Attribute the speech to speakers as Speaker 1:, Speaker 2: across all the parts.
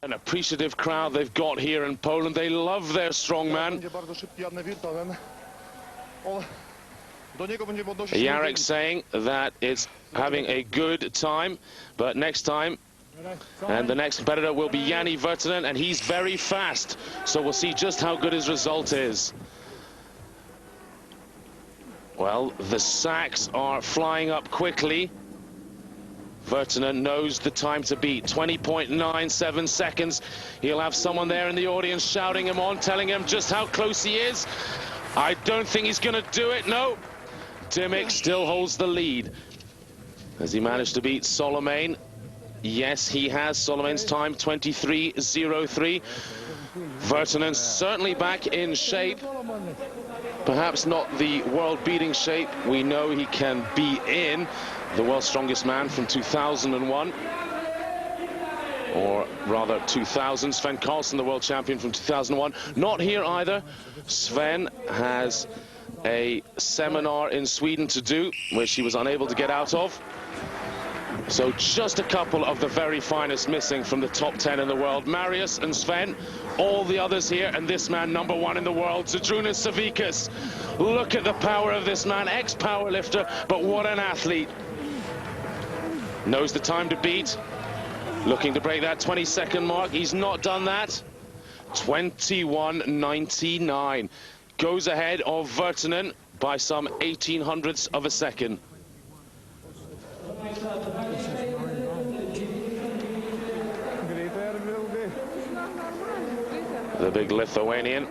Speaker 1: An appreciative crowd they've got here in Poland. They love their strongman. Jarek saying that it's having a good time, but next time, and the next competitor will be Jani Virtanen, and he's very fast. So we'll see just how good his result is. Well, the sacks are flying up quickly. Virtanen knows the time to beat, 20.97 seconds. He'll have someone there in the audience shouting him on, telling him just how close he is. I don't think he's going to do it, no. Dimick still holds the lead. Has he managed to beat Solomane? Yes, he has. Solomane's time, 23.03. Virtanen certainly back in shape. Perhaps not the world-beating shape we know he can be in. The world's strongest man from 2001. Or rather 2000. Sven Karlsson, the world champion from 2001. Not here either. Sven has a seminar in Sweden to do, which he was unable to get out of. So just a couple of the very finest missing from the top 10 in the world. Marius and Sven, all the others here, and this man, #1 in the world, Zydrunas Savickas. Look at the power of this man, ex-powerlifter, but what an athlete. Knows the time to beat, looking to break that 20-second mark. He's not done that. 21.99. Goes ahead of Virtanen by some 1800ths of a second. The big Lithuanian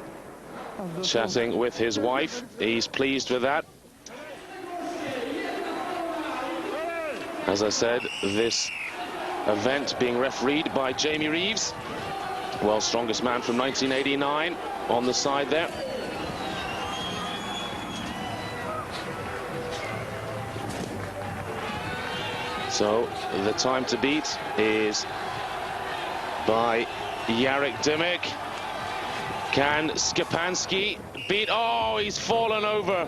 Speaker 1: chatting with his wife. He's pleased with that. As I said, this event being refereed by Jamie Reeves, world's strongest man from 1989, on the side there. So the time to beat is by Jarek Dimick. Can Szczepanski beat? Oh, he's fallen over.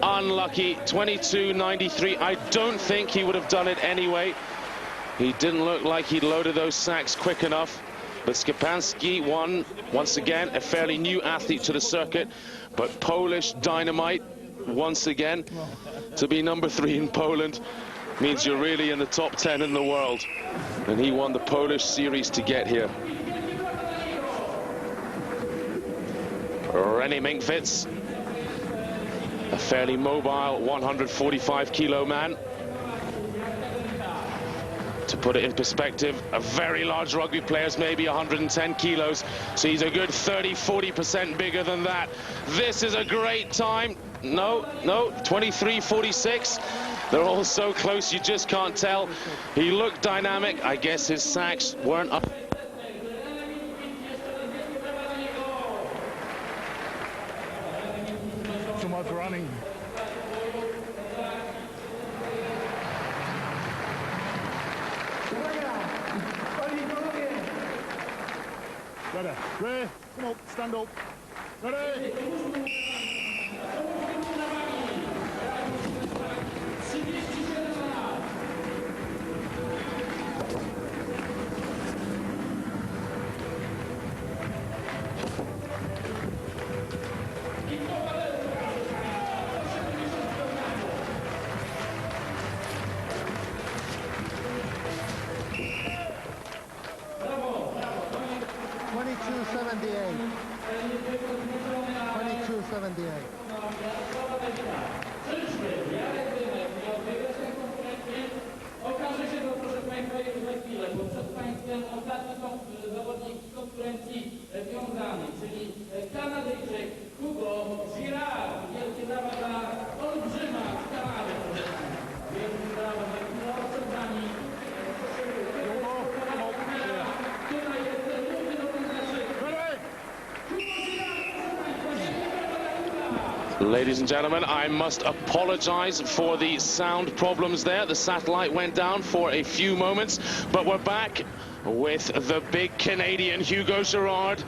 Speaker 1: Unlucky. 22.93. I don't think he would have done it anyway. He didn't look like he'd loaded those sacks quick enough. But Szczepanski won, once again, a fairly new athlete to the circuit. But Polish dynamite, once again, to be #3 in Poland means you're really in the top 10 in the world. And he won the Polish series to get here. René Minkvits, a fairly mobile 145-kilo man. To put it in perspective, a very large rugby player is maybe 110 kilos, so he's a good 30–40% bigger than that. This is a great time. No, 23.46. They're all so close, you just can't tell. He looked dynamic. I guess his sacks weren't up.
Speaker 2: Too much running. Ready? Come on, stand up. Ready?
Speaker 3: Okaże się to, proszę Państwa, jeszcze za chwilę, bo przed Państwem ostatni są zawodnicy konkurencji wiązanej, czyli Kanadyjczyk Hugo Girard. Wielkie brawa dla olbrzyma z Kanady, proszę Państwa. Wielkie brawa, przed nami. Tutaj jest równy do końca szybko.
Speaker 1: Ladies and gentlemen, I must apologize for the sound problems there. The satellite went down for a few moments, but we're back with the big Canadian Hugo Girard.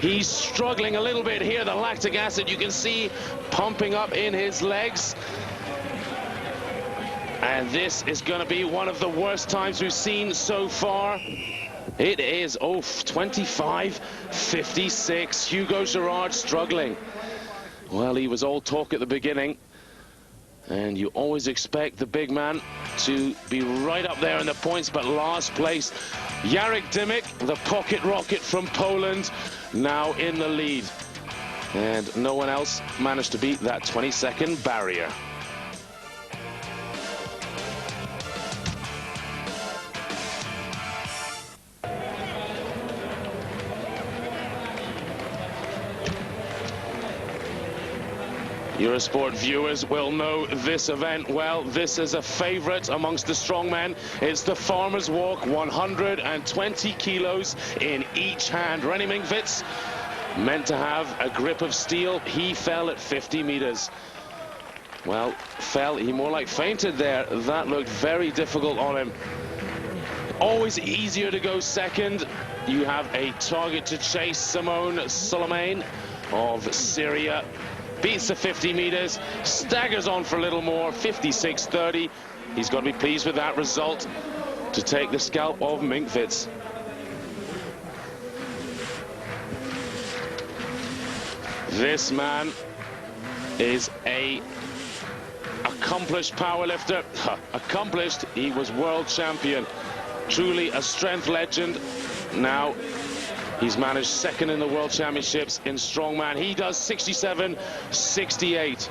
Speaker 1: He's struggling a little bit here. The lactic acid, you can see, pumping up in his legs. And this is going to be one of the worst times we've seen so far. It is, 25.56. Hugo Girard struggling. Well, he was all talk at the beginning. And you always expect the big man to be right up there in the points, but last place, Jarek Dymek, the pocket rocket from Poland, now in the lead. And no one else managed to beat that 20-second barrier. Eurosport viewers will know this event well. This is a favorite amongst the strongmen. It's the Farmer's Walk, 120 kilos in each hand. René Minkvits, meant to have a grip of steel. He fell at 50 meters. Well, he more like fainted there. That looked very difficult on him. Always easier to go second. You have a target to chase. Simone Soleimane of Syria beats the 50 meters, staggers on for a little more, 56.30. He's got to be pleased with that result to take the scalp of Minkvits. This man is a accomplished powerlifter. Accomplished, he was world champion. Truly a strength legend. Now he's managed second in the World Championships in strongman. He does 67.68.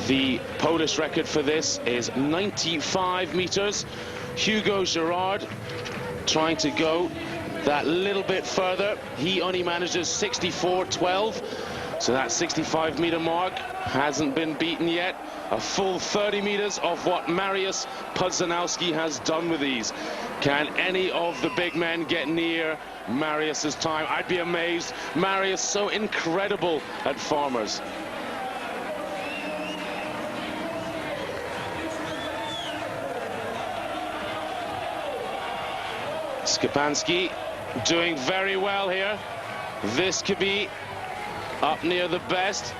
Speaker 1: The Polish record for this is 95 meters. Hugo Girard trying to go that little bit further. He only manages 64.12. So that 65-meter mark hasn't been beaten yet. A full 30 meters of what Mariusz Pudzianowski has done with these. Can any of the big men get near Mariusz's time? I'd be amazed. Mariusz so incredible at Farmers. Szczepanski doing very well here. This could be up near the best.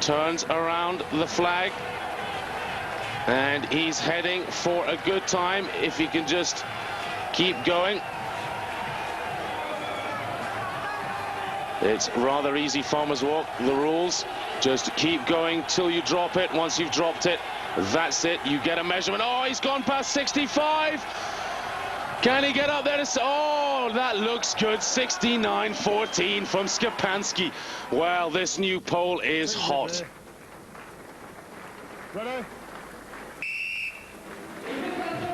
Speaker 1: Turns around the flag. And he's heading for a good time if he can just keep going. It's rather easy Farmer's Walk. The rules, just keep going till you drop it. Once you've dropped it, that's it. You get a measurement. Oh, he's gone past 65. Can he get up there? Oh, that looks good. 69.14 from Szczepanski. Well, this new pole is hot.
Speaker 2: Ready?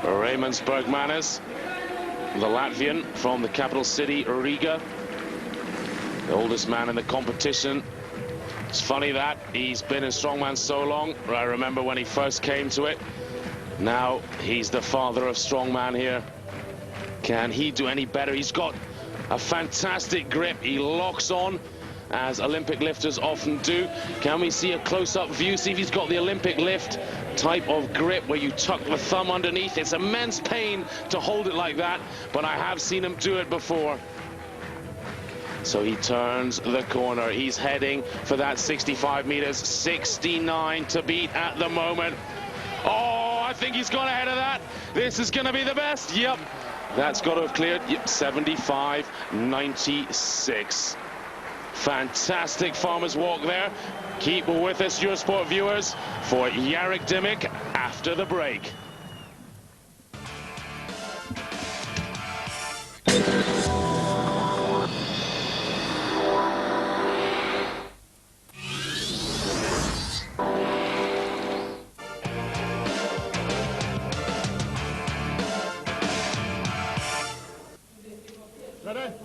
Speaker 1: Raimonds Bergmanis, the Latvian from the capital city, Riga. The oldest man in the competition. It's funny that he's been in strongman so long. I remember when he first came to it. Now he's the father of strongman here. Can he do any better? He's got a fantastic grip. He locks on, as Olympic lifters often do. Can we see a close-up view? See if he's got the Olympic lift type of grip where you tuck the thumb underneath. It's immense pain to hold it like that, but I have seen him do it before. So he turns the corner. He's heading for that 65 meters, 69 to beat at the moment. Oh, I think he's gone ahead of that. This is going to be the best. Yep, that's got to have cleared. Yep, 75.96. Fantastic Farmer's Walk there. Keep with us, Eurosport viewers, for Jarek Dymek after the break.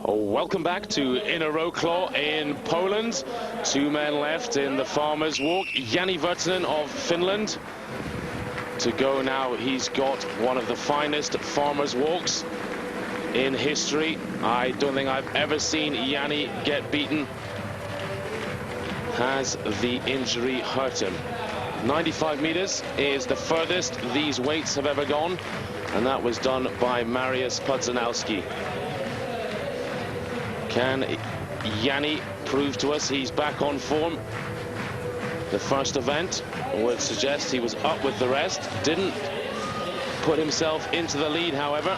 Speaker 1: Welcome back to Inner Row Claw in Poland. Two men left in the Farmer's Walk. Jani Virtanen of Finland to go now. He's got one of the finest Farmer's Walks in history. I don't think I've ever seen Jani get beaten. Has the injury hurt him? 95 meters is the furthest these weights have ever gone, and that was done by Mariusz Pudzianowski. Can Jani prove to us he's back on form? The first event would suggest he was up with the rest. Didn't put himself into the lead, however.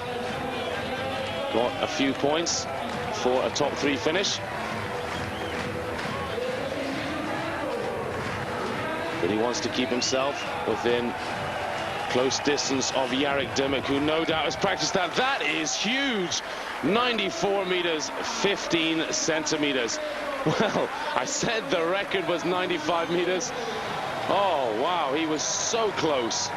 Speaker 1: got a few points for a top 3 finish. But he wants to keep himself within close distance of Jarek Dymek, who no doubt has practiced that. That is huge. 94 meters, 15 centimeters. Well, I said the record was 95 meters. Oh, wow, he was so close.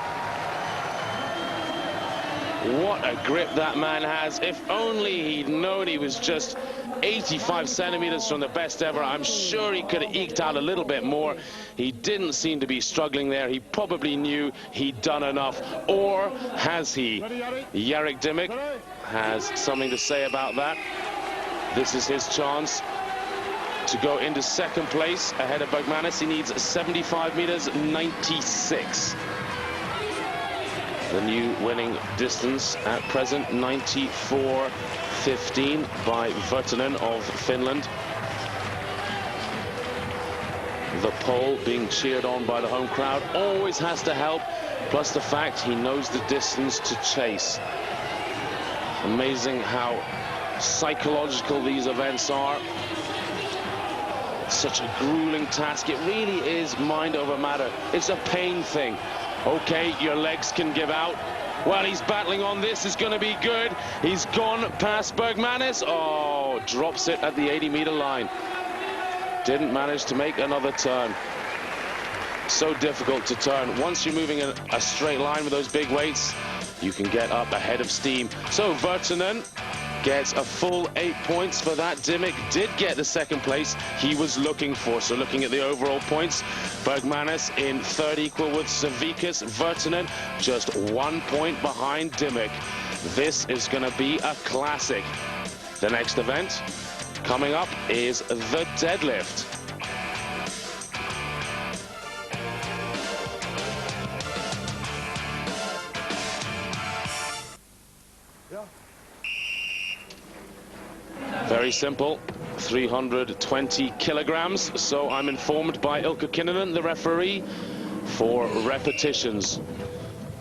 Speaker 1: What a grip that man has. If only he'd known he was just 85 centimeters from the best ever, I'm sure he could have eked out a little bit more. He didn't seem to be struggling there. He probably knew he'd done enough. Or has he? Jarek Dymek has something to say about that. This is his chance to go into second place ahead of Bergmanis. He needs 75 meters, 96. The new winning distance at present, 94.15 by Virtanen of Finland. The pole being cheered on by the home crowd always has to help, plus the fact he knows the distance to chase. Amazing how psychological these events are. Such a grueling task. It really is mind over matter. It's a pain thing. Okay, your legs can give out. Well, he's battling on. This is going to be good. He's gone past Bergmanis. Oh, drops it at the 80-meter line. Didn't manage to make another turn. So difficult to turn. Once you're moving in a straight line with those big weights, you can get up ahead of steam. So Virtanen gets a full 8 points for that. Dymek did get the second place he was looking for. So looking at the overall points, Bergmanis in third equal with Savikas. Virtanen just 1 point behind Dymek. This is going to be a classic. The next event coming up is the deadlift. Very simple, 320 kilograms. So I'm informed by Ilkka Kinnunen, the referee, for repetitions.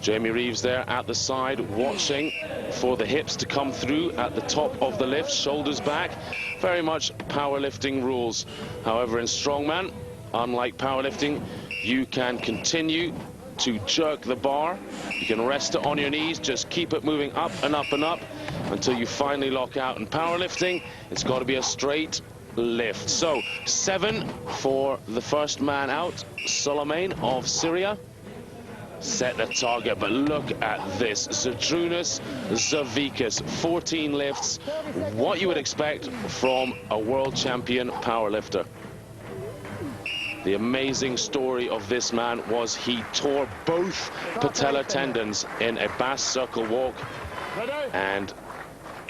Speaker 1: Jamie Reeves there at the side watching for the hips to come through at the top of the lift, shoulders back. Very much powerlifting rules. However, in strongman, unlike powerlifting, you can continue to jerk the bar. You can rest it on your knees, just keep it moving up and up and up until you finally lock out. In powerlifting, it's got to be a straight lift. So 7 for the first man out, Solomane of Syria. Set the target, but look at this. Zydrunas Savikas, 14 lifts. What you would expect from a world champion powerlifter. The amazing story of this man was he tore both patella tendons in a Bass circle walk and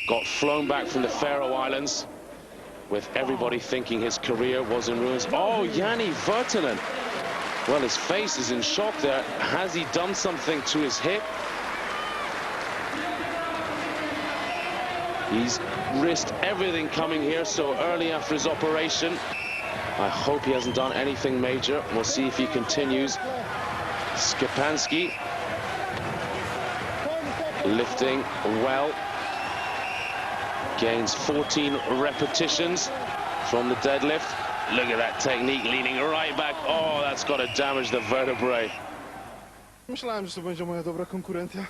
Speaker 1: got flown back from the Faroe Islands with everybody thinking his career was in ruins. Oh, Jani Virtanen. Well, his face is in shock there. Has he done something to his hip? He's risked everything coming here so early after his operation. I hope he hasn't done anything major. We'll see if he continues. Szczepanski lifting well. Gains 14 repetitions from the deadlift. Look at that technique, leaning right back. Oh, that's got to damage the vertebrae.
Speaker 2: Myślałem, że to będzie moja dobra konkurencja.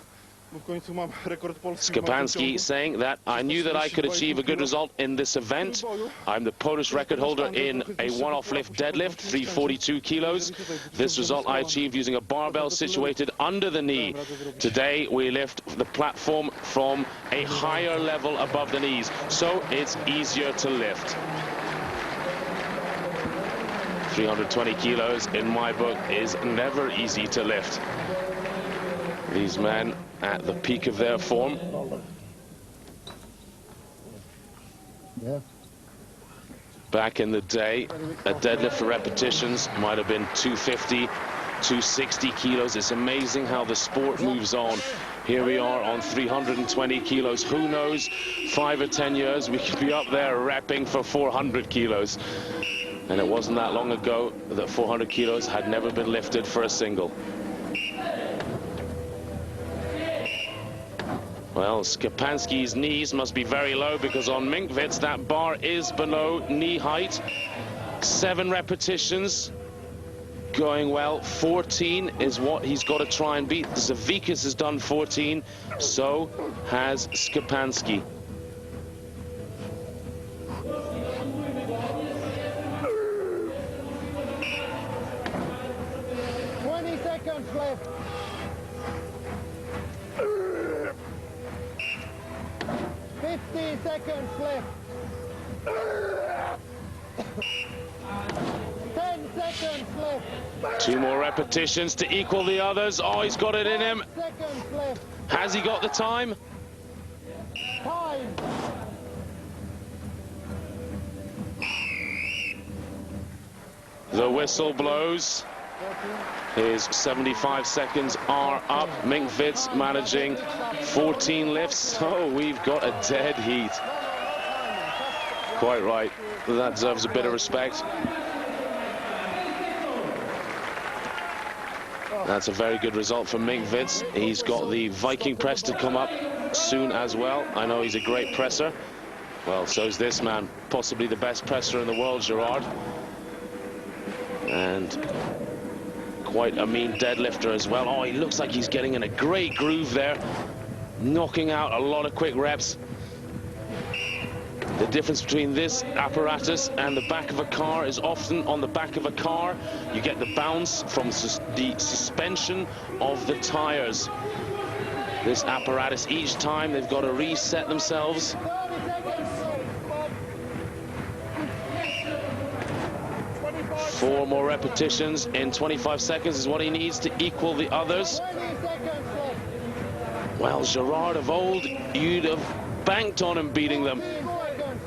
Speaker 1: Szczepanski saying that I knew that I could achieve a good result in this event. I'm the Polish record holder in a one-off lift deadlift, 342 kilos. This result I achieved using a barbell situated under the knee. Today we lift the platform from a higher level above the knees, so it's easier to lift. 320 kilos in my book is never easy to lift. These men at the peak of their form. Back in the day, a deadlift for repetitions might have been 250, 260 kilos. It's amazing how the sport moves on. Here we are on 320 kilos. Who knows, 5 or 10 years, we could be up there repping for 400 kilos. And it wasn't that long ago that 400 kilos had never been lifted for a single. Well, Szczepanski's knees must be very low because on Minkwitz that bar is below knee height. 7 repetitions. Going well. 14 is what he's got to try and beat. Zavikas has done 14, so has Szczepanski.
Speaker 2: Left. 15 seconds left. 10 seconds left.
Speaker 1: 2 more repetitions to equal the others. Oh, he's got it in him.
Speaker 2: 5 seconds left.
Speaker 1: Has he got the time?
Speaker 2: Time.
Speaker 1: The whistle blows. His 75 seconds are up. Minkwitz managing 14 lifts. So we've got a dead heat. Quite right. That deserves a bit of respect. That's a very good result for Minkwitz. He's got the Viking press to come up soon as well. I know he's a great presser. Well, so's this man. Possibly the best presser in the world, Gerard. And quite a mean deadlifter as well. Oh, he looks like he's getting in a great groove there, knocking out a lot of quick reps. The difference between this apparatus and the back of a car is often on the back of a car you get the bounce from the suspension of the tires. This apparatus, each time they've got to reset themselves. 4 more repetitions in 25 seconds is what he needs to equal the others. Well, Gerard of old, you'd have banked on him beating them.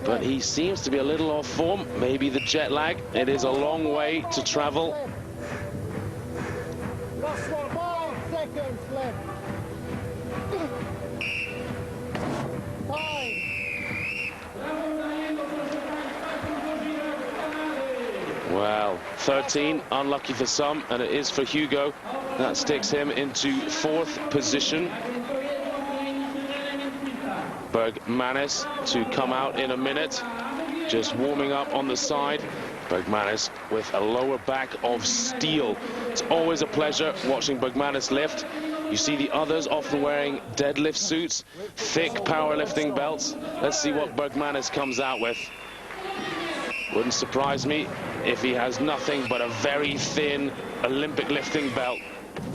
Speaker 1: But he seems to be a little off form. Maybe the jet lag. It is a long way to travel.
Speaker 2: 5 seconds left. 5.
Speaker 1: Well, 13, unlucky for some, and it is for Hugo. That sticks him into 4th position. Bergmanis to come out in a minute, just warming up on the side. Bergmanis with a lower back of steel. It's always a pleasure watching Bergmanis lift. You see the others often wearing deadlift suits, thick powerlifting belts. Let's see what Bergmanis comes out with. Wouldn't surprise me if he has nothing but a very thin Olympic lifting belt,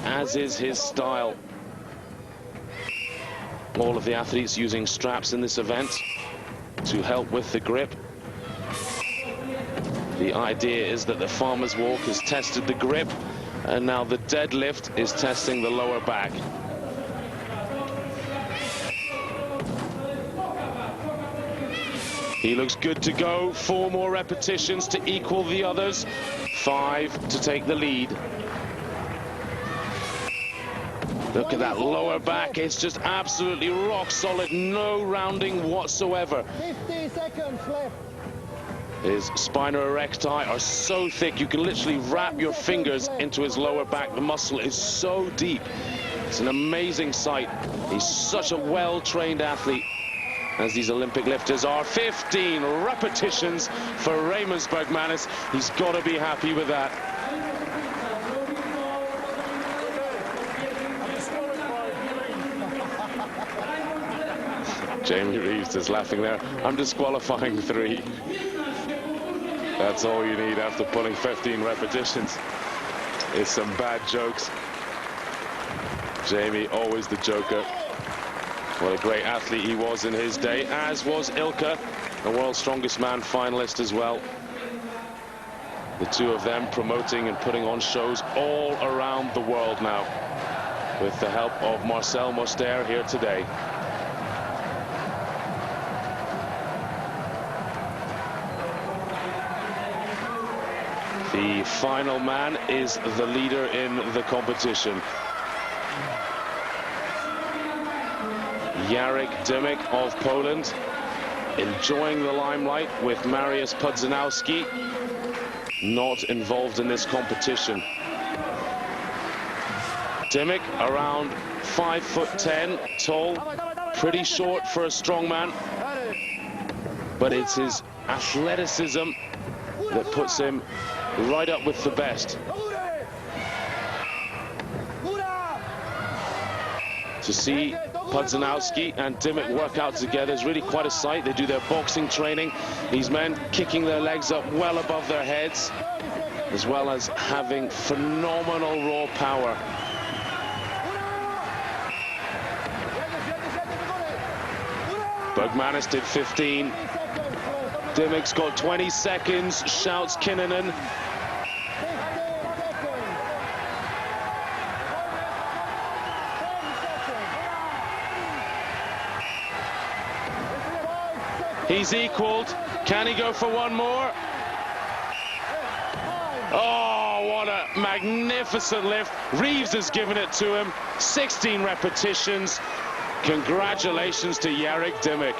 Speaker 1: as is his style. All of the athletes using straps in this event to help with the grip. The idea is that the farmer's walk has tested the grip, and now the deadlift is testing the lower back. He looks good to go. 4 more repetitions to equal the others. 5 to take the lead. Look at that lower back. It's just absolutely rock solid. No rounding whatsoever.
Speaker 2: 50 seconds left.
Speaker 1: His spina erecti are so thick you can literally wrap your fingers into his lower back. The muscle is so deep. It's an amazing sight. He's such a well-trained athlete, as these Olympic lifters are. 15 repetitions for Raymond Bergmanis. He's got to be happy with that. Jamie Reeves is laughing there. I'm disqualifying 3. That's all you need after pulling 15 repetitions. It's some bad jokes. Jamie, always the joker. What a great athlete he was in his day, as was Ilka, the world's strongest man finalist as well. The two of them promoting and putting on shows all around the world now, with the help of Marcel Moster here today. The final man is the leader in the competition. Jarek Dymek of Poland, enjoying the limelight with Mariusz Pudzianowski, not involved in this competition. Dymek around 5'10" tall, pretty short for a strong man, but it's his athleticism that puts him right up with the best. To see Pudzianowski and Dimmick work out together is really quite a sight. They do their boxing training. These men kicking their legs up well above their heads, as well as having phenomenal raw power. Bergmanis did 15. Dimmick's got 20 seconds, shouts Kinnunen. He's equaled. Can he go for one more? Oh, what a magnificent lift. Reeves has given it to him. 16 repetitions. Congratulations to Jarek Dimmick.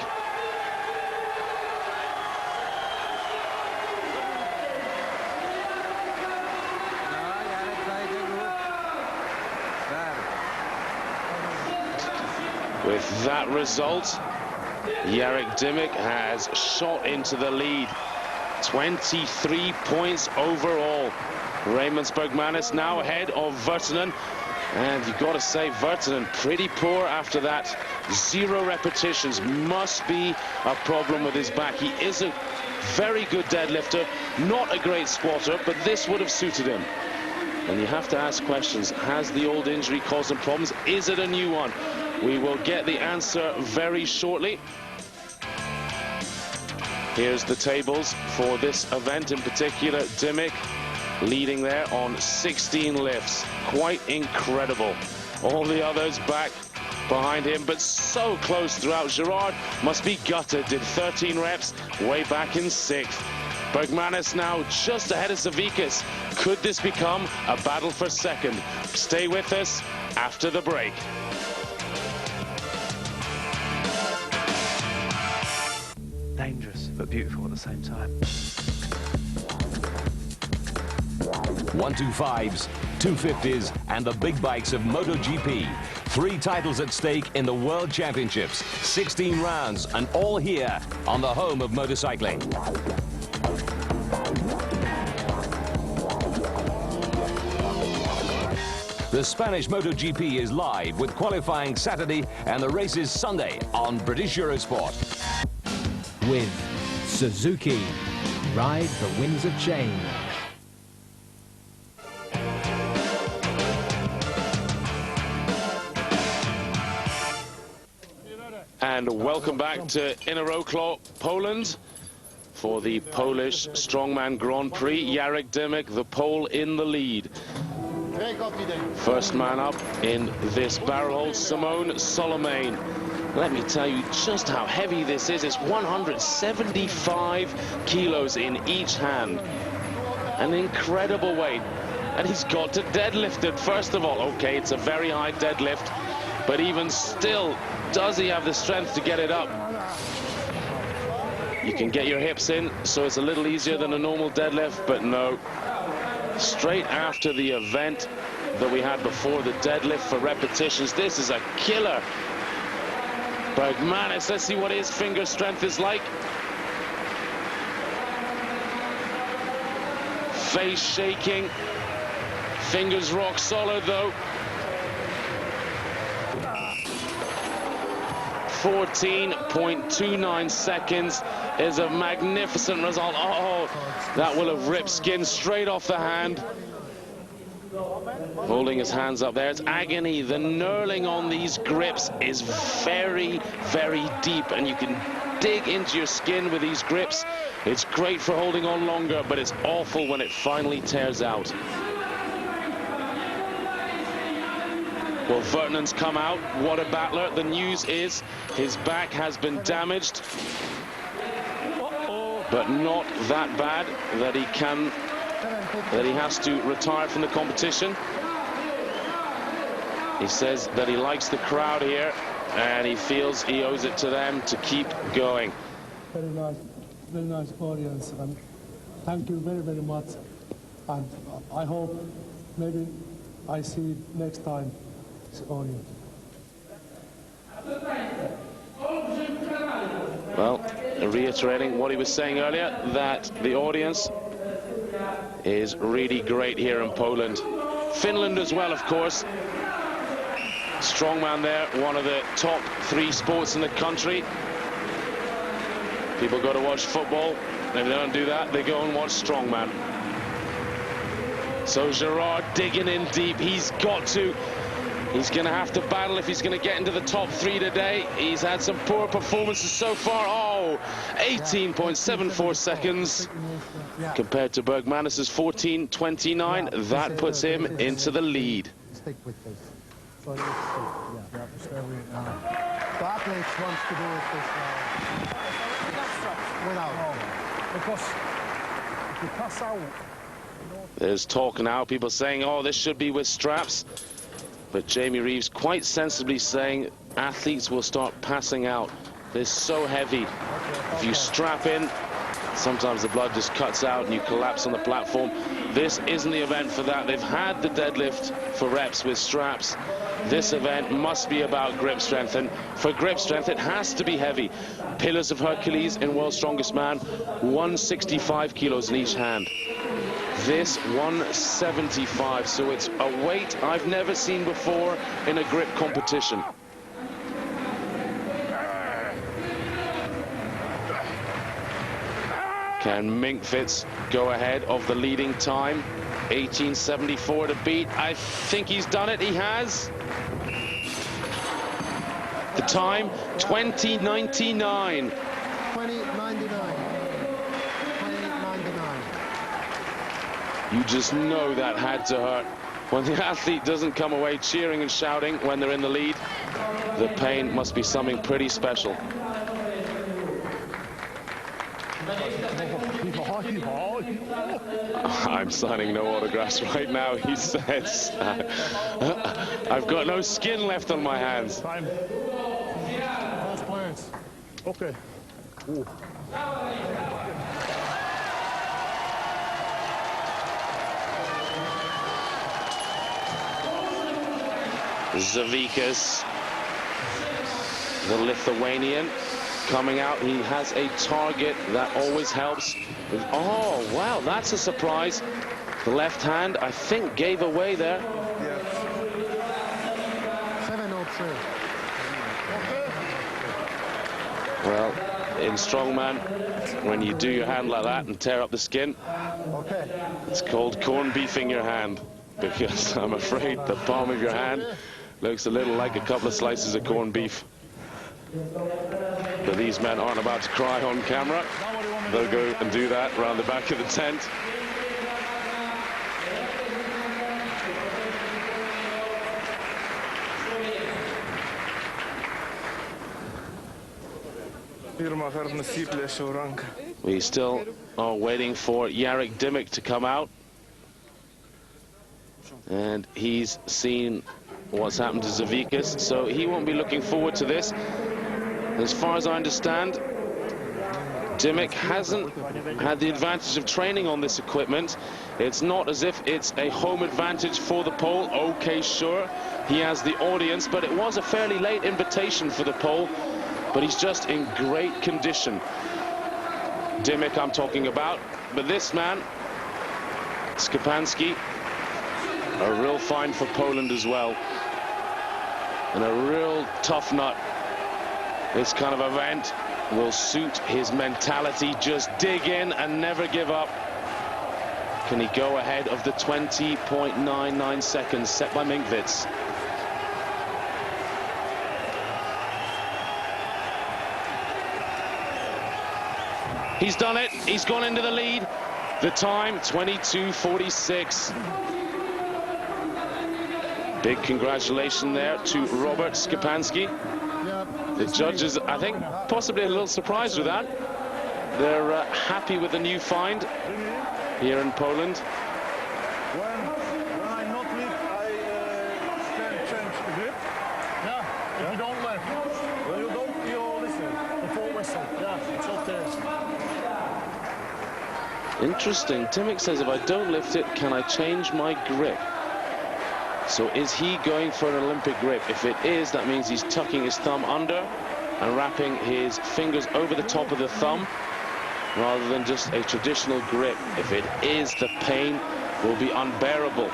Speaker 1: With that result, Jarek Dimmick has shot into the lead. 23 points overall. Raymond Bergmanis now ahead of Virtanen. And you've got to say, Virtanen pretty poor after that. 0 repetitions. Must be a problem with his back. He is a very good deadlifter, not a great squatter, but this would have suited him. And you have to ask questions. Has the old injury caused him problems? Is it a new one? We will get the answer very shortly. Here's the tables for this event in particular. Dimmick leading there on 16 lifts. Quite incredible. All the others back behind him, but so close throughout. Gerard must be gutted. Did 13 reps, way back in 6th. Bergmanis now just ahead of Savickas. Could this become a battle for second? Stay with us after the break.
Speaker 4: Dangerous, but beautiful at the same time.
Speaker 5: 125s, 250s, and the big bikes of MotoGP. 3 titles at stake in the World Championships. 16 rounds, and all here on the home of motorcycling. The Spanish MotoGP is live with qualifying Saturday and the races Sunday on British Eurosport.
Speaker 6: With Suzuki, ride the winds of change.
Speaker 1: And welcome back to Inneroklo, Poland, for the Polish Strongman Grand Prix. Jarek Dimmick, the Pole, in the lead. First man up in this barrel hold, Simone Solomane. Let me tell you just how heavy this is. It's 175 kilos in each hand. An incredible weight. And he's got to deadlift it, first of all. Okay, it's a very high deadlift, but even still, does he have the strength to get it up? You can get your hips in, so it's a little easier than a normal deadlift, but no. Straight after the event that we had before, the deadlift for repetitions, this is a killer. Bergmanis, let's see what his finger strength is like. Face shaking, fingers rock solid though. 14.29 seconds is a magnificent result. Oh, that will have ripped skin straight off the hand. Holding his hands up there, it's agony. The knurling on these grips is very, very deep, and you can dig into your skin with these grips. It's great for holding on longer, but it's awful when it finally tears out. Well, Virtanen's come out. What a battler. The news is his back has been damaged, but not that bad that he has to retire from the competition. He says that he likes the crowd here, and he feels he owes it to them to keep going.
Speaker 7: Very nice audience, and thank you very, very much. And I hope maybe I see next time this audience.
Speaker 1: reiterating what he was saying earlier, that the audience is really great here in Poland. Finland as well, of course. Strongman there, one of the top 3 sports in the country. People go to watch football. If they don't do that, they go and watch strongman. So Gerard digging in deep. He's got to. He's going to have to battle if he's going to get into the top 3 today. He's had some poor performances so far. Oh, 18.74 seconds compared to Bergmanis's 14.29. That puts him into the lead.
Speaker 7: Stick with this. So you stick. The athlete wants to do it this without. Because if you pass out.
Speaker 1: There's talk now, people saying, oh, this should be with straps. But Jamie Reeves quite sensibly saying athletes will start passing out. They're so heavy. If you strap in, sometimes the blood just cuts out and you collapse on the platform. This isn't the event for that. They've had the deadlift for reps with straps. This event must be about grip strength, and for grip strength it has to be heavy. Pillars of Hercules in World's Strongest Man, 165 kilos in each hand. This 175, so it's a weight I've never seen before in a grip competition. Can Minkvits go ahead of the leading time? 1874 to beat. I think he's done it. He has. The time, 20.99.
Speaker 7: 20.99.
Speaker 1: You just know that had to hurt. When the athlete doesn't come away cheering and shouting when they're in the lead, the pain must be something pretty special. I'm signing no autographs right now, he says. I've got no skin left on my hands.
Speaker 7: Okay. Ooh.
Speaker 1: Zavikas, the Lithuanian, coming out. He has a target that always helps. Oh, wow, that's a surprise. The left hand, I think, gave away there.
Speaker 7: 703.
Speaker 1: Well, in strongman, when you do your hand like that and tear up the skin, it's called corned beefing your hand, because I'm afraid the palm of your hand looks a little like a couple of slices of corned beef. But these men aren't about to cry on camera. They'll go and do that around the back of the tent. We still are waiting for Jarek Dimik to come out. And he's seen what's happened to Zavikas, so he won't be looking forward to this. As far as I understand, Dimik hasn't had the advantage of training on this equipment. It's not as if it's a home advantage for the pole. Okay, sure, he has the audience, but it was a fairly late invitation for the pole. But he's just in great condition. Dimik I'm talking about, but this man, Szczepanski, a real find for Poland as well. And a real tough nut. This kind of event will suit his mentality. Just dig in and never give up. Can he go ahead of the 20.99 seconds set by Minkvits? He's done it. He's gone into the lead. The time, 22.46. Big congratulations there to Robert Szczepanski. The judges, I think, possibly a little surprised with that. They're happy with the new find here in Poland.
Speaker 2: When I not lift, I can change the grip.
Speaker 7: Yeah, if you don't lift.
Speaker 2: When you don't, you listen.
Speaker 7: The full whistle. Yeah, it's okay.
Speaker 1: Interesting. Dimik says if I don't lift it, can I change my grip? So is he going for an Olympic grip? If it is, that means he's tucking his thumb under and wrapping his fingers over the top of the thumb. rather than just a traditional grip. If it is, the pain will be unbearable.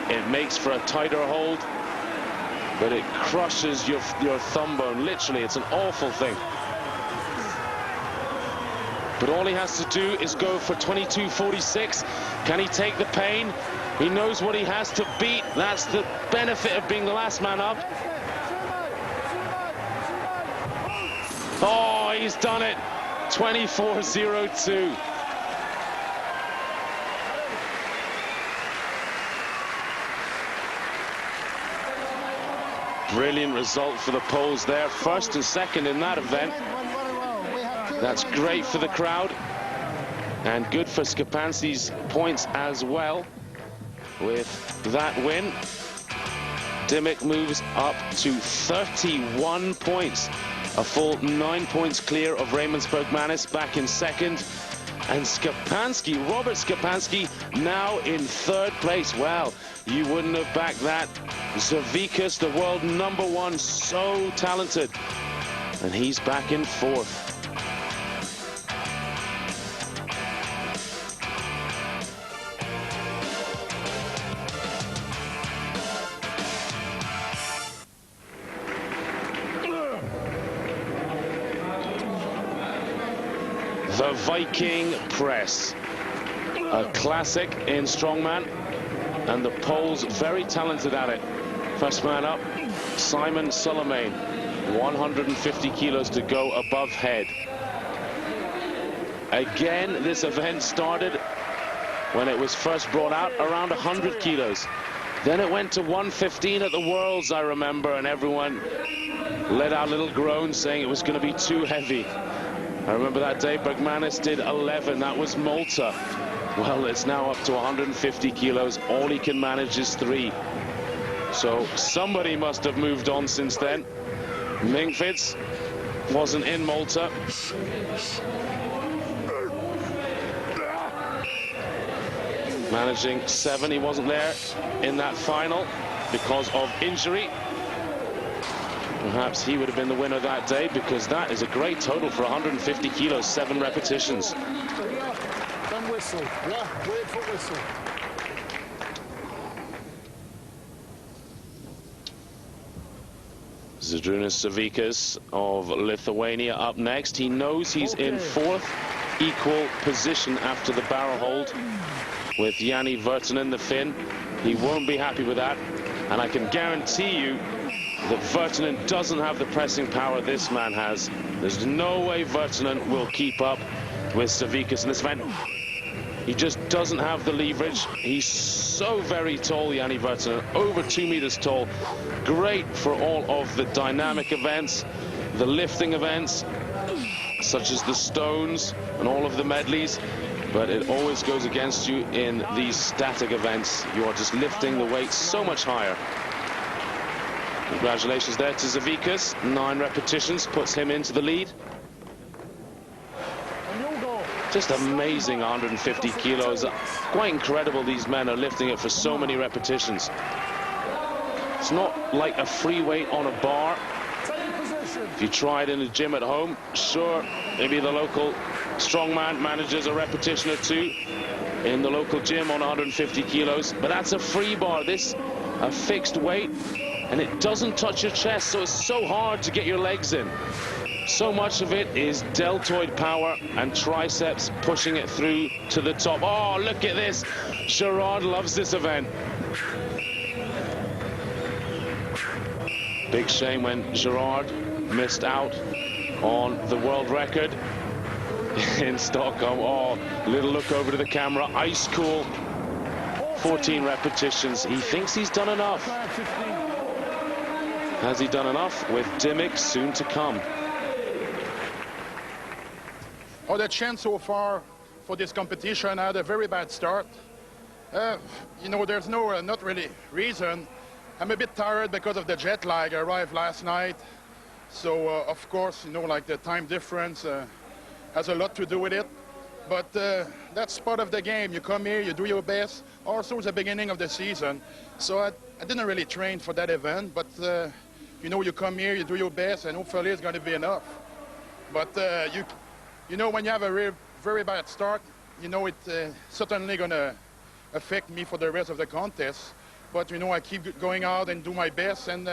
Speaker 1: It makes for a tighter hold, but it crushes your thumb bone. Literally, it's an awful thing. But all he has to do is go for 22.46. Can he take the pain? He knows what he has to beat. That's the benefit of being the last man up. Oh, he's done it. 24.02. Brilliant result for the Poles there. First and second in that event. That's great for the crowd. And good for Szczepański's points as well. With that win, Dymock moves up to 31 points. A full 9 points clear of Raymond Bergmanis back in second. And Szczepański, Robert Szczepański, now in third place. Well, you wouldn't have backed that. Zavickas, the world #1, so talented. And he's back in fourth. The Viking Press, a classic in strongman, and the Poles very talented at it. First man up, Simon Solomane, 150 kilos to go above head. Again, this event started when it was first brought out around 100 kilos. Then it went to 115 at the Worlds, I remember, and everyone let out little groans saying it was going to be too heavy. I remember that day Bergmanis did 11. That was Malta. Well, it's now up to 150 kilos. All he can manage is 3. So somebody must have moved on since then. Mingfitz wasn't in Malta. Managing 7. He wasn't there in that final because of injury. Perhaps he would have been the winner that day, because that is a great total for 150 kilos, 7 repetitions.
Speaker 7: Then whistle. Yeah, wait for whistle.
Speaker 1: Zydrunas Savickas of Lithuania up next. He knows he's in fourth equal position after the barrel hold with Jani Virtanen, the Finn. He won't be happy with that, and I can guarantee you that Virtanen doesn't have the pressing power this man has. There's no way Virtanen will keep up with Savickas in this event. He just doesn't have the leverage. He's so very tall, Jani Virtanen, over 2 meters tall. Great for all of the dynamic events, the lifting events, such as the stones and all of the medleys. But it always goes against you in these static events. You are just lifting the weight so much higher. Congratulations there to Zavickas. 9 repetitions puts him into the lead. Just amazing, 150 kilos. Quite incredible these men are lifting it for so many repetitions. It's not like a free weight on a bar. If you try it in a gym at home, sure, maybe the local strongman manages a repetition or 2 in the local gym on 150 kilos. But that's a free bar. This, a fixed weight. And it doesn't touch your chest, so it's so hard to get your legs in. So much of it is deltoid power and triceps pushing it through to the top. Oh, look at this. Gerard loves this event. Big shame when Gerard missed out on the world record in Stockholm. Oh, little look over to the camera. Ice cool. 14 repetitions. He thinks he's done enough. Has he done enough? With Dymock soon to come.
Speaker 2: Oh, the chance so far for this competition had a very bad start. You know, there's no, not really reason. I'm a bit tired because of the jet lag. I arrived last night. So, of course, you know, like the time difference has a lot to do with it. But that's part of the game. You come here, you do your best. Also, it's the beginning of the season. So I didn't really train for that event, but you know, you come here, you do your best, and hopefully it's going to be enough. But you know, when you have a very bad start. You know, it certainly going to affect me for the rest of the contest. But, you know, I keep going out and do my best. And,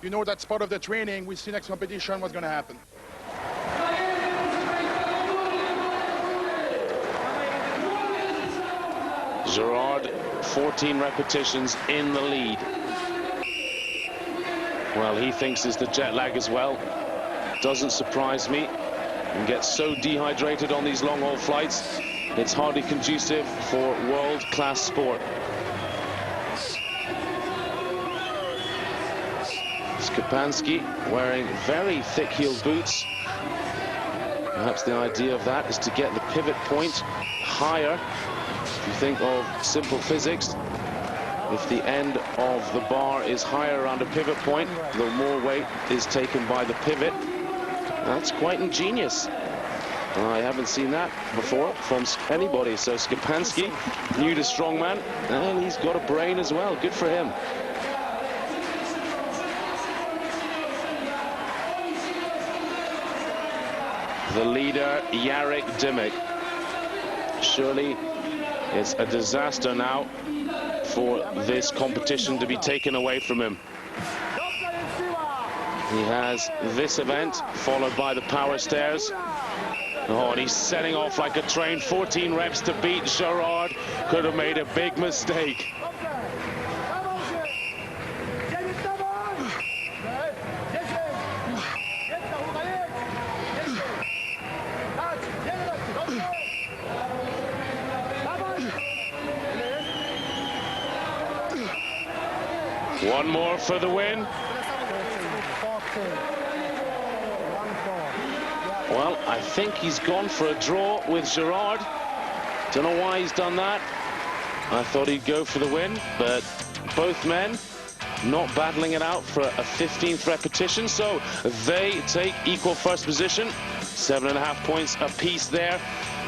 Speaker 2: you know, that's part of the training. We see next competition what's going to happen.
Speaker 1: Gerard, 14 repetitions in the lead. Well, he thinks it's the jet lag as well. Doesn't surprise me. And gets so dehydrated on these long-haul flights, it's hardly conducive for world-class sport. Szczepanski wearing very thick-heeled boots. Perhaps the idea of that is to get the pivot point higher. If you think of simple physics, if the end of the bar is higher around a pivot point, the more weight is taken by the pivot. That's quite ingenious. I haven't seen that before from anybody. So Szczepanski, new to strongman, and he's got a brain as well. Good for him. The leader, Jarek Dymek. Surely it's a disaster now for this competition to be taken away from him. He has this event followed by the power stairs. Oh, and he's setting off like a train. 14 reps to beat. Gerard could have made a big mistake. One more for the win. Well, I think he's gone for a draw with Gerard. Don't know why he's done that. I thought he'd go for the win, but both men not battling it out for a 15th repetition, so they take equal first position. 7.5 points apiece there.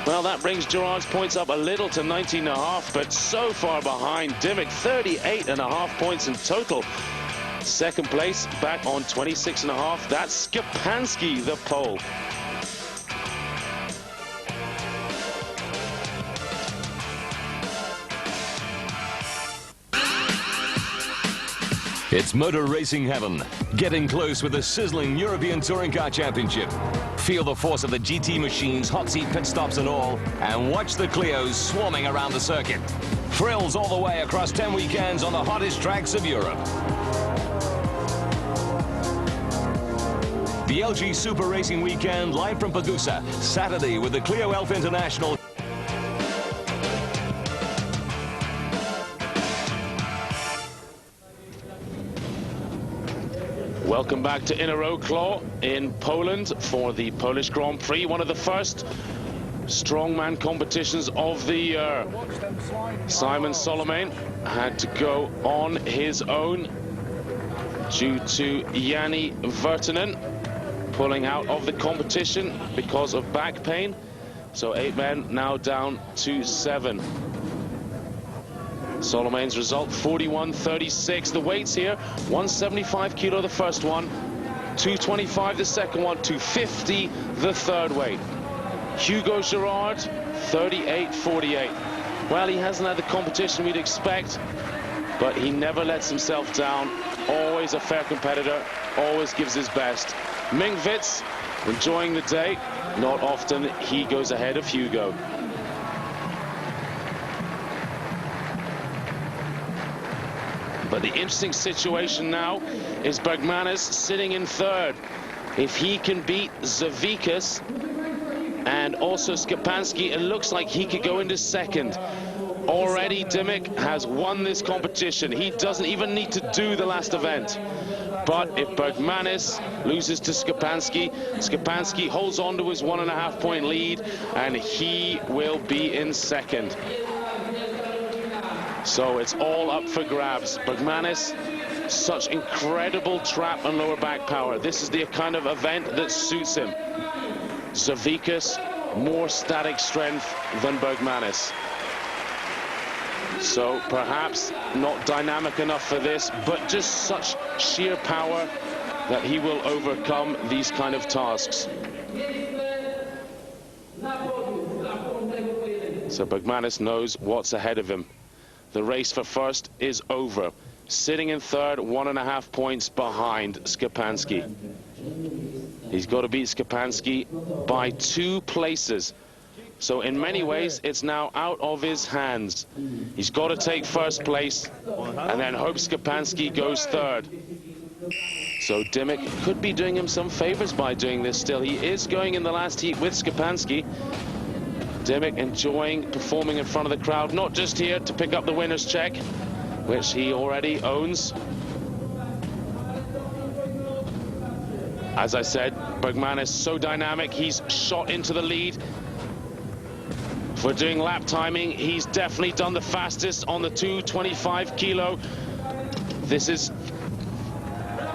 Speaker 1: Well, that brings Gerard's points up a little to 19.5, but so far behind Dymek, 38.5 points in total. Second place back on 26.5. That's Szczepanski, the pole.
Speaker 5: It's motor racing heaven, getting close with the sizzling European Touring Car Championship. Feel the force of the GT machines, hot seat pit stops and all, and watch the Clios swarming around the circuit. Thrills all the way across 10 weekends on the hottest tracks of Europe. The LG Super Racing Weekend live from Pagusa, Saturday with the Clio Elf International.
Speaker 1: Welcome back to Inner Claw in Poland for the Polish Grand Prix, one of the first strongman competitions of the year. Simon Solomon had to go on his own due to Jani Virtanen pulling out of the competition because of back pain. So 8 men now down to 7. Solomon's result 41.36. The weights here 175 kilo the first one, 225 the second one, 250 the third weight. Hugo Gerard 38.48. Well, he hasn't had the competition we'd expect, but he never lets himself down. Always a fair competitor, always gives his best. Ming Witz enjoying the day. Not often he goes ahead of Hugo. But the interesting situation now is Bergmanis sitting in third. If he can beat Zavikas and also Szczepanski, it looks like he could go into second. Already Dymek has won this competition. He doesn't even need to do the last event. But if Bergmanis loses to Szczepanski, Szczepanski holds on to his 1.5 point lead, and he will be in second. So it's all up for grabs. Bergmanis, such incredible trap and lower back power. This is the kind of event that suits him. Zavikas, more static strength than Bergmanis. So perhaps not dynamic enough for this, but just such sheer power that he will overcome these kind of tasks. So Bergmanis knows what's ahead of him. The race for first is over. Sitting in third, 1.5 points behind Szczepanski. He's got to beat Szczepanski by 2 places. So in many ways, it's now out of his hands. He's got to take first place and then hope Szczepanski goes third. So Dymock could be doing him some favors by doing this still. He is going in the last heat with Szczepanski. Dymock enjoying performing in front of the crowd, not just here to pick up the winner's check, which he already owns. As I said, Bergmanis so dynamic, he's shot into the lead. For doing lap timing, he's definitely done the fastest on the 225 kilo. This is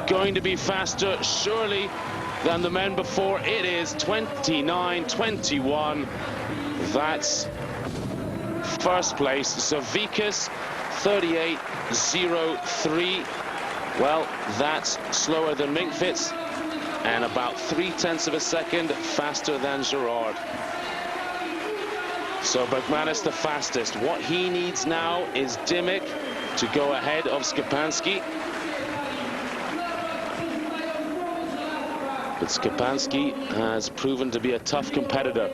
Speaker 1: going to be faster, surely, than the men before. It is 29.21. That's first place. Zavikas, 38.03. Well, that's slower than Minkvits and about 0.3 of a second faster than Gerard. So Bergmanis the fastest. What he needs now is Dymock to go ahead of Szczepanski. But Szczepanski has proven to be a tough competitor.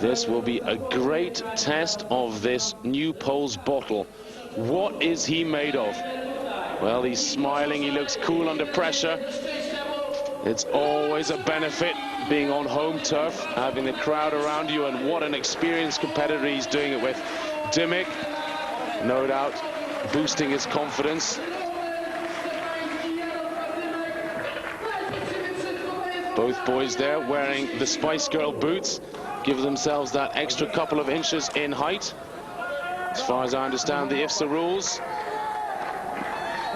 Speaker 1: This will be a great test of this new Pole's bottle. What is he made of? Well, he's smiling, he looks cool under pressure. It's always a benefit being on home turf, having the crowd around you, and what an experienced competitor he's doing it with. Dymock, no doubt, boosting his confidence. Both boys there wearing the Spice Girl boots, give themselves that extra couple of inches in height. As far as I understand, the IFSA rules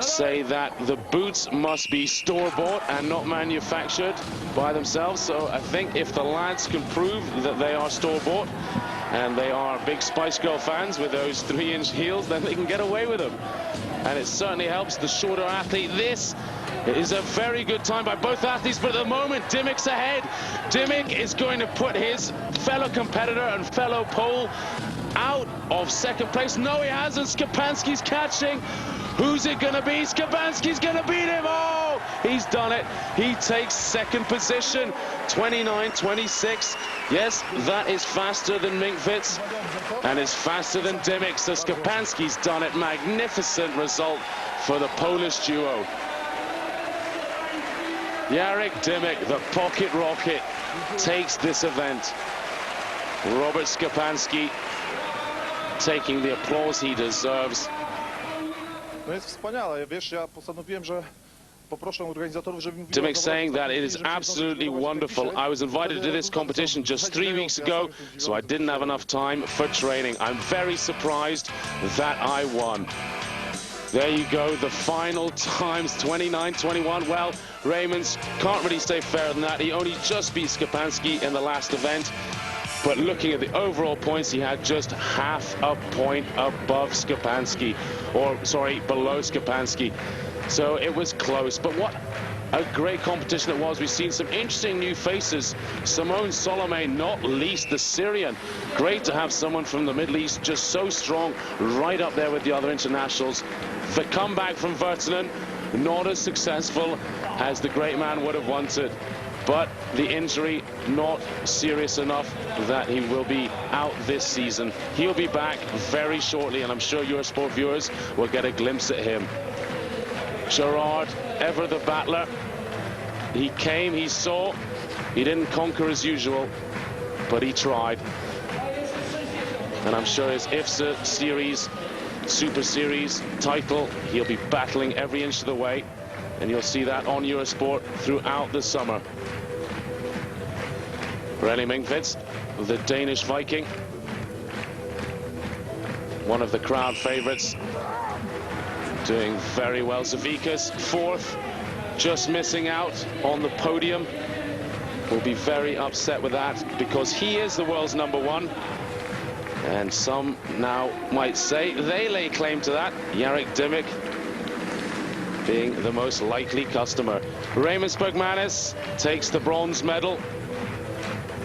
Speaker 1: say that the boots must be store-bought and not manufactured by themselves. So I think if the lads can prove that they are store-bought and they are big Spice Girl fans with those 3-inch heels, then they can get away with them. And it certainly helps the shorter athlete. This is a very good time by both athletes, but at the moment, Dymock's ahead. Dymock is going to put his fellow competitor and fellow Pole out of second place. No, he hasn't. Szczepanski's catching. Who's it going to be? Szczepanski's going to beat him. Oh, he's done it. He takes second position, 29.26. Yes, that is faster than Minkvits and is faster than Dymock. So Szczepanski's done it. Magnificent result for the Polish duo. Jarek Dymock, the pocket rocket, takes this event. Robert Szczepanski taking the applause he deserves.
Speaker 8: No jest wspaniale, wiesz, ja postanowiłem, że poproszę organizatorów, żeby mi
Speaker 1: Dymock saying that it is absolutely wonderful. I was invited to this competition just 3 weeks ago, so I didn't have enough time for training. I'm very surprised that I won. There you go, the final times, 29.21. Well, Raymond's can't really stay fairer than that. He only just beat Szczepanski in the last event. But looking at the overall points, he had just half a point above Szczepanski, or sorry, below Szczepanski. So it was close, but what a great competition it was. We've seen some interesting new faces. Simone Salome, not least, the Syrian. Great to have someone from the Middle East just so strong, right up there with the other internationals. The comeback from Virtanen, not as successful as the great man would have wanted. But the injury not serious enough that he will be out this season. He'll be back very shortly, and I'm sure Eurosport viewers will get a glimpse at him. Gerard, ever the battler. He came, he saw, he didn't conquer as usual, but he tried. And I'm sure his IFSA Series, Super Series title, he'll be battling every inch of the way. And you'll see that on Eurosport throughout the summer. Rally Minkvits, the Danish Viking, one of the crowd favorites, doing very well. Zavikas, fourth, just missing out on the podium. Will be very upset with that because he is the world's #1. And some now might say they lay claim to that. Jarek Dymock being the most likely customer. Raymond Bergmanis takes the bronze medal.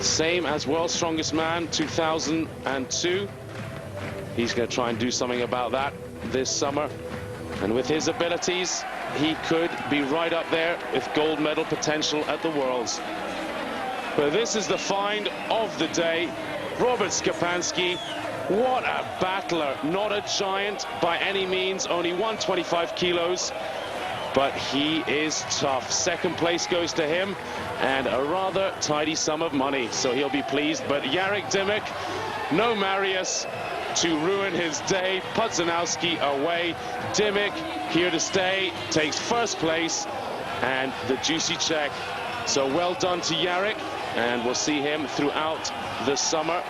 Speaker 1: Same as World's Strongest Man 2002. He's going to try and do something about that this summer. And with his abilities, he could be right up there with gold medal potential at the Worlds. But this is the find of the day. Robert Szczepanski, what a battler. Not a giant by any means, only 125 kilos. But he is tough. Second place goes to him and a rather tidy sum of money, so he'll be pleased. But Jarek Dymek, no Marius to ruin his day. Pudzanowski away. Dymek here to stay, takes first place and the juicy check. So well done to Jarek, and we'll see him throughout the summer.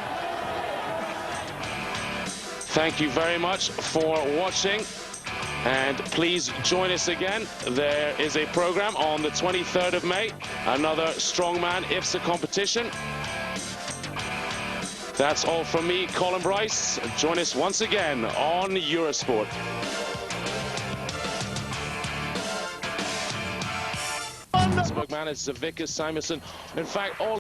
Speaker 1: Thank you very much for watching. And please join us again. There is a program on the 23rd of May, another Strongman IFSA competition. That's all from me, Colin Bryce. Join us once again on Eurosport. Spokesman is Zavika Simonson. In fact, all